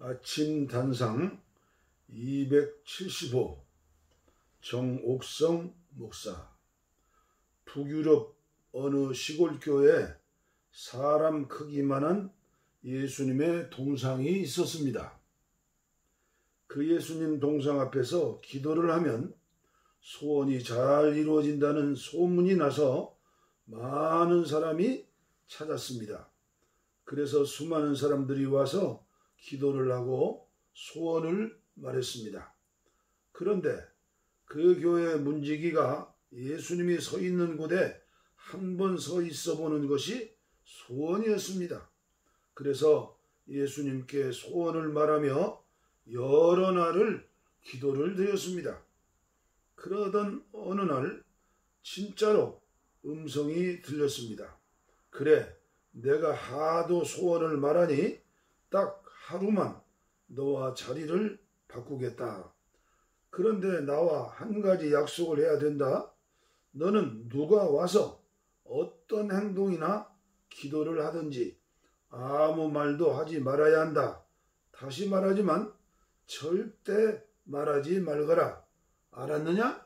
아침 단상 275 정옥성 목사. 북유럽 어느 시골 교회에 사람 크기만한 예수님의 동상이 있었습니다. 그 예수님 동상 앞에서 기도를 하면 소원이 잘 이루어진다는 소문이 나서 많은 사람이 찾았습니다. 그래서 수많은 사람들이 와서 기도를 하고 소원을 말했습니다. 그런데 그 교회 문지기가 예수님이 서 있는 곳에 한 번 서 있어 보는 것이 소원이었습니다. 그래서 예수님께 소원을 말하며 여러 날을 기도를 드렸습니다. 그러던 어느 날 진짜로 음성이 들렸습니다. 그래, 내가 하도 소원을 말하니 딱 하루만 너와 자리를 바꾸겠다. 그런데 나와 한 가지 약속을 해야 된다. 너는 누가 와서 어떤 행동이나 기도를 하든지 아무 말도 하지 말아야 한다. 다시 말하지만 절대 말하지 말거라. 알았느냐?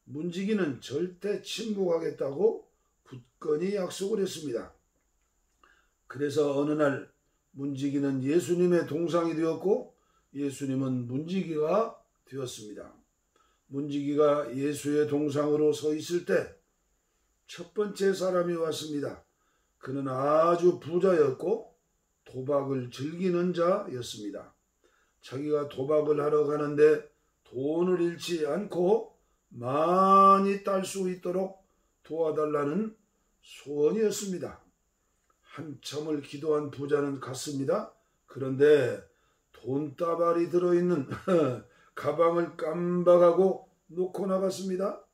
문지기는 절대 침묵하겠다고 굳건히 약속을 했습니다. 그래서 어느 날 문지기는 예수님의 동상이 되었고 예수님은 문지기가 되었습니다. 문지기가 예수의 동상으로 서 있을 때 첫 번째 사람이 왔습니다. 그는 아주 부자였고 도박을 즐기는 자였습니다. 자기가 도박을 하러 가는데 돈을 잃지 않고 많이 딸 수 있도록 도와달라는 소원이었습니다. 한참을 기도한 부자는 갔습니다. 그런데 돈다발이 들어있는 가방을 깜박하고 놓고 나갔습니다.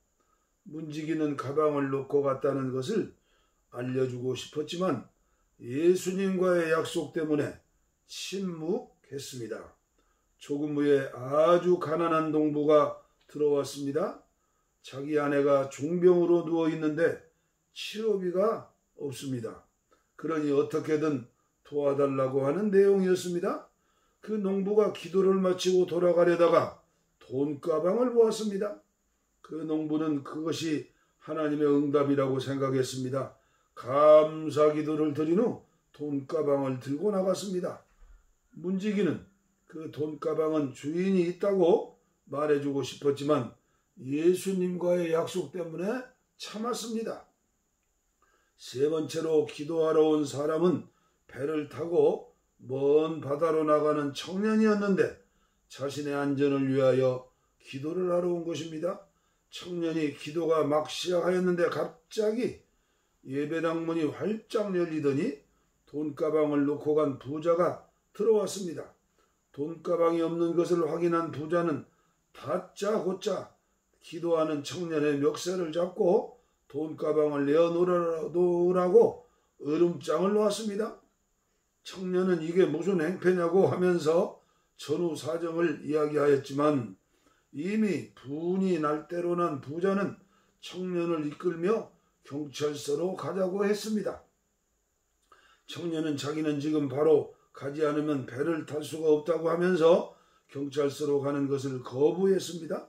문지기는 가방을 놓고 갔다는 것을 알려주고 싶었지만 예수님과의 약속 때문에 침묵했습니다. 조금 후에 아주 가난한 농부가 들어왔습니다. 자기 아내가 중병으로 누워있는데 치료비가 없습니다. 그러니 어떻게든 도와달라고 하는 내용이었습니다. 그 농부가 기도를 마치고 돌아가려다가 돈가방을 보았습니다. 그 농부는 그것이 하나님의 응답이라고 생각했습니다. 감사 기도를 드린 후 돈가방을 들고 나갔습니다. 문지기는 그 돈가방은 주인이 있다고 말해주고 싶었지만 예수님과의 약속 때문에 참았습니다. 세 번째로 기도하러 온 사람은 배를 타고 먼 바다로 나가는 청년이었는데 자신의 안전을 위하여 기도를 하러 온 것입니다. 청년이 기도가 막 시작하였는데 갑자기 예배당 문이 활짝 열리더니 돈가방을 놓고 간 부자가 들어왔습니다. 돈가방이 없는 것을 확인한 부자는 다짜고짜 기도하는 청년의 멱살을 잡고 돈가방을 내어놓으라고 으름장을 놓았습니다. 청년은 이게 무슨 행패냐고 하면서 전후 사정을 이야기하였지만 이미 분이 날 대로 난 부자는 청년을 이끌며 경찰서로 가자고 했습니다. 청년은 자기는 지금 바로 가지 않으면 배를 탈 수가 없다고 하면서 경찰서로 가는 것을 거부했습니다.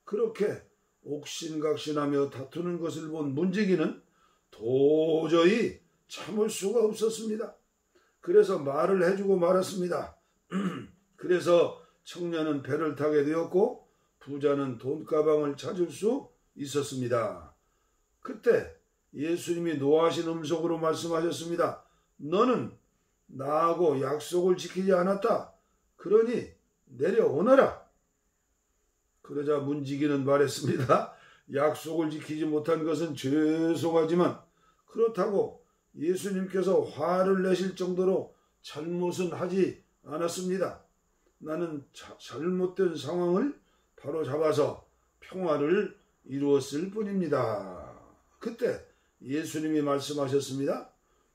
그렇게 옥신각신하며 다투는 것을 본 문지기는 도저히 참을 수가 없었습니다. 그래서 말을 해주고 말았습니다. 그래서 청년은 배를 타게 되었고 부자는 돈가방을 찾을 수 있었습니다. 그때 예수님이 노하신 음성으로 말씀하셨습니다. 너는 나하고 약속을 지키지 않았다. 그러니 내려오너라. 그러자 문지기는 말했습니다. 약속을 지키지 못한 것은 죄송하지만 그렇다고 예수님께서 화를 내실 정도로 잘못은 하지 않았습니다. 나는 잘못된 상황을 바로 잡아서 평화를 이루었을 뿐입니다. 그때 예수님이 말씀하셨습니다.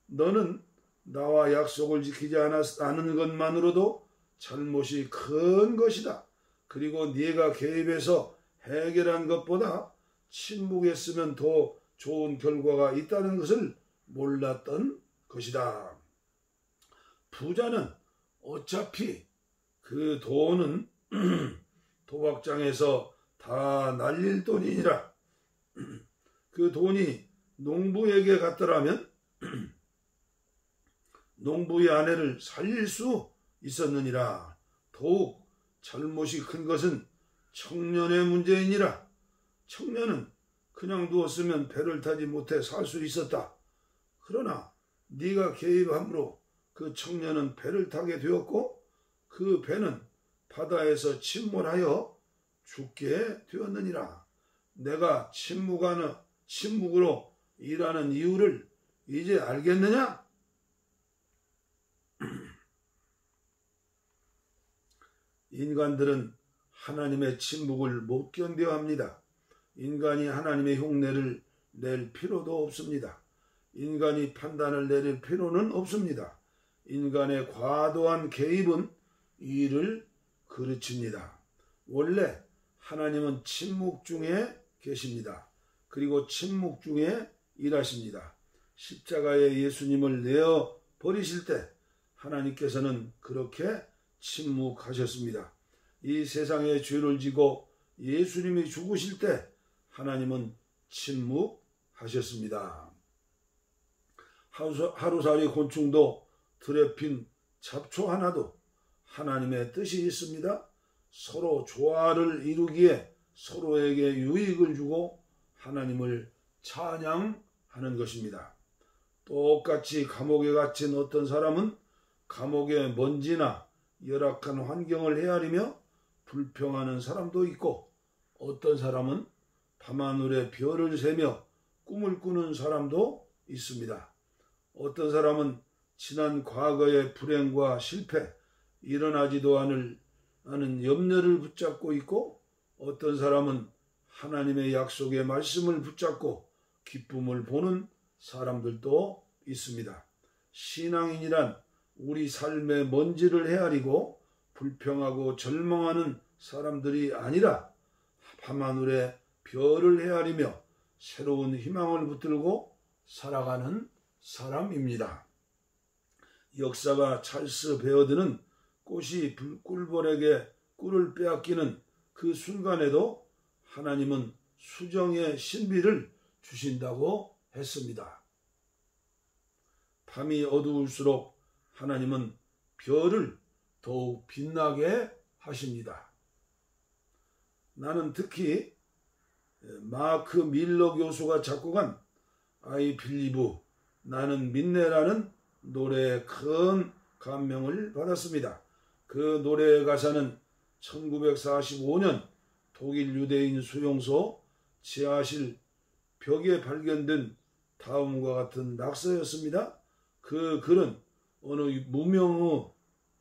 너는 나와 약속을 지키지 않은 것만으로도 잘못이 큰 것이다. 그리고 네가 개입해서 해결한 것보다 침묵했으면 더 좋은 결과가 있다는 것을 몰랐던 것이다. 부자는 어차피 그 돈은 도박장에서 다 날릴 돈이니라. 그 돈이 농부에게 갔더라면 농부의 아내를 살릴 수 있었느니라. 더욱 잘못이 큰 것은 청년의 문제이니라. 청년은 그냥 두었으면 배를 타지 못해 살 수 있었다. 그러나 네가 개입함으로 그 청년은 배를 타게 되었고 그 배는 바다에서 침몰하여 죽게 되었느니라. 내가 침묵으로 일하는 이유를 이제 알겠느냐? 인간들은 하나님의 침묵을 못 견뎌합니다. 인간이 하나님의 흉내를 낼 필요도 없습니다. 인간이 판단을 내릴 필요는 없습니다. 인간의 과도한 개입은 일을 그르칩니다. 원래 하나님은 침묵 중에 계십니다. 그리고 침묵 중에 일하십니다. 십자가에 예수님을 내어 버리실 때 하나님께서는 그렇게 침묵하셨습니다. 이 세상의 죄를 지고 예수님이 죽으실 때 하나님은 침묵하셨습니다. 하루살이 곤충도 들에 핀 잡초 하나도 하나님의 뜻이 있습니다. 서로 조화를 이루기에 서로에게 유익을 주고 하나님을 찬양하는 것입니다. 똑같이 감옥에 갇힌 어떤 사람은 감옥의 먼지나 열악한 환경을 헤아리며 불평하는 사람도 있고 어떤 사람은 밤하늘의 별을 세며 꿈을 꾸는 사람도 있습니다. 어떤 사람은 지난 과거의 불행과 실패, 일어나지도 않은 염려를 붙잡고 있고 어떤 사람은 하나님의 약속의 말씀을 붙잡고 기쁨을 보는 사람들도 있습니다. 신앙인이란 우리 삶의 먼지를 헤아리고 불평하고 절망하는 사람들이 아니라 밤하늘의 별을 헤아리며 새로운 희망을 붙들고 살아가는 사람입니다. 역사가 찰스 베어드는 꽃이 꿀벌에게 꿀을 빼앗기는 그 순간에도 하나님은 수정의 신비를 주신다고 했습니다. 밤이 어두울수록 하나님은 별을 더욱 빛나게 하십니다. 나는 특히 마크 밀러 교수가 작곡한 I believe 나는 믿네라는 노래에 큰 감명을 받았습니다. 그 노래의 가사는 1945년 독일 유대인 수용소 지하실 벽에 발견된 다음과 같은 낙서였습니다. 그 글은 어느 무명의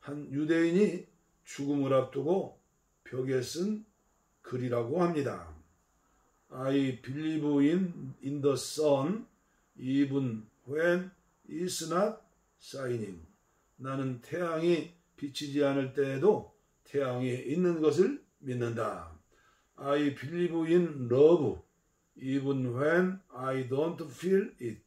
한 유대인이 죽음을 앞두고 벽에 쓴 글이라고 합니다. I believe in the sun even when it's not shining. 나는 태양이 비치지 않을 때에도 태양이 있는 것을 믿는다. I believe in love even when I don't feel it.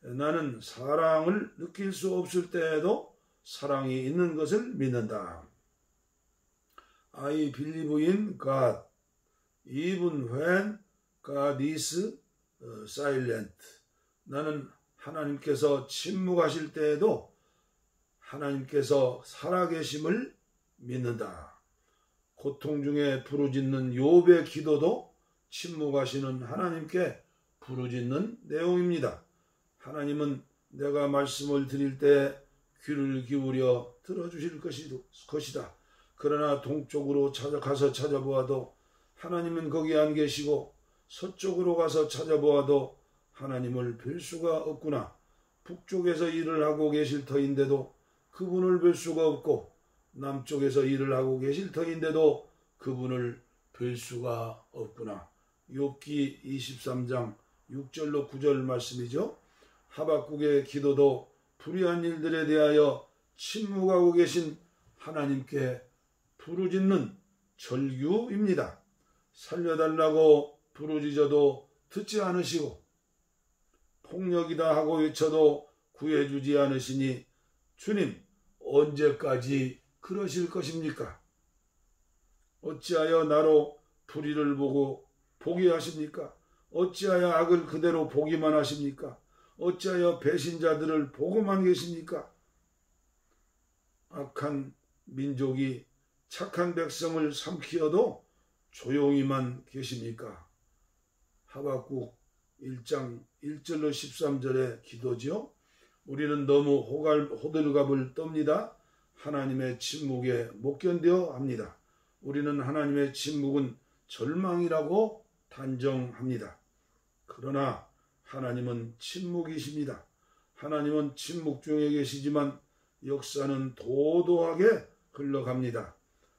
나는 사랑을 느낄 수 없을 때에도 사랑이 있는 것을 믿는다. I believe in God even when God is silent. 나는 하나님께서 침묵하실 때에도 하나님께서 살아계심을 믿는다. 고통 중에 부르짖는 욥의 기도도 침묵하시는 하나님께 부르짖는 내용입니다. 하나님은 내가 말씀을 드릴 때 귀를 기울여 들어주실 것이다. 그러나 동쪽으로 가서 찾아보아도 하나님은 거기 안 계시고 서쪽으로 가서 찾아보아도 하나님을 뵐 수가 없구나. 북쪽에서 일을 하고 계실 터인데도 그분을 뵐 수가 없고 남쪽에서 일을 하고 계실 터인데도 그분을 뵐 수가 없구나. 욥기 23장 6절로 9절 말씀이죠. 하박국의 기도도 불의한 일들에 대하여 침묵하고 계신 하나님께 부르짖는 절규입니다. 살려달라고 부르짖어도 듣지 않으시고 폭력이다 하고 외쳐도 구해주지 않으시니 주님 언제까지 그러실 것입니까? 어찌하여 나로 불의를 보고 보게 하십니까? 어찌하여 악을 그대로 보기만 하십니까? 어찌하여 배신자들을 보고만 계십니까? 악한 민족이 착한 백성을 삼키어도 조용히만 계십니까? 하박국 1장 1절로 13절의 기도지요. 우리는 너무 호들갑을 떱니다. 하나님의 침묵에 못 견뎌 합니다. 우리는 하나님의 침묵은 절망이라고 단정합니다. 그러나 하나님은 침묵이십니다. 하나님은 침묵 중에 계시지만 역사는 도도하게 흘러갑니다.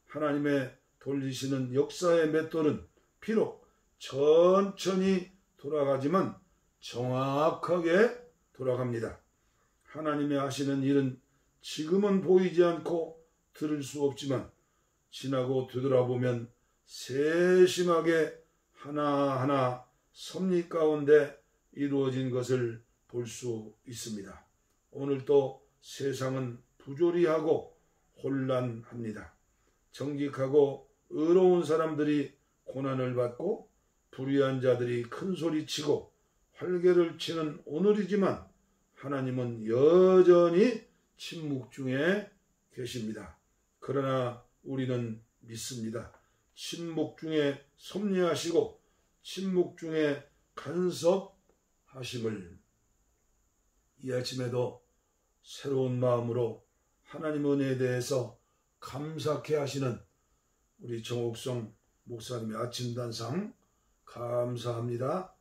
하나님의 돌리시는 역사의 맷돌은 비록 천천히 돌아가지만 정확하게 돌아갑니다. 하나님의 하시는 일은 지금은 보이지 않고 들을 수 없지만 지나고 되돌아보면 세심하게 하나하나 섭리 가운데 이루어진 것을 볼 수 있습니다. 오늘도 세상은 부조리하고 혼란합니다. 정직하고 의로운 사람들이 고난을 받고 불의한 자들이 큰 소리치고 활개를 치는 오늘이지만 하나님은 여전히 침묵 중에 계십니다. 그러나 우리는 믿습니다. 침묵 중에 섭리하시고 침묵 중에 간섭하심을. 이 아침에도 새로운 마음으로 하나님 은혜에 대해서 감사케 하시는 우리 정옥성 목사님의 아침 단상 감사합니다.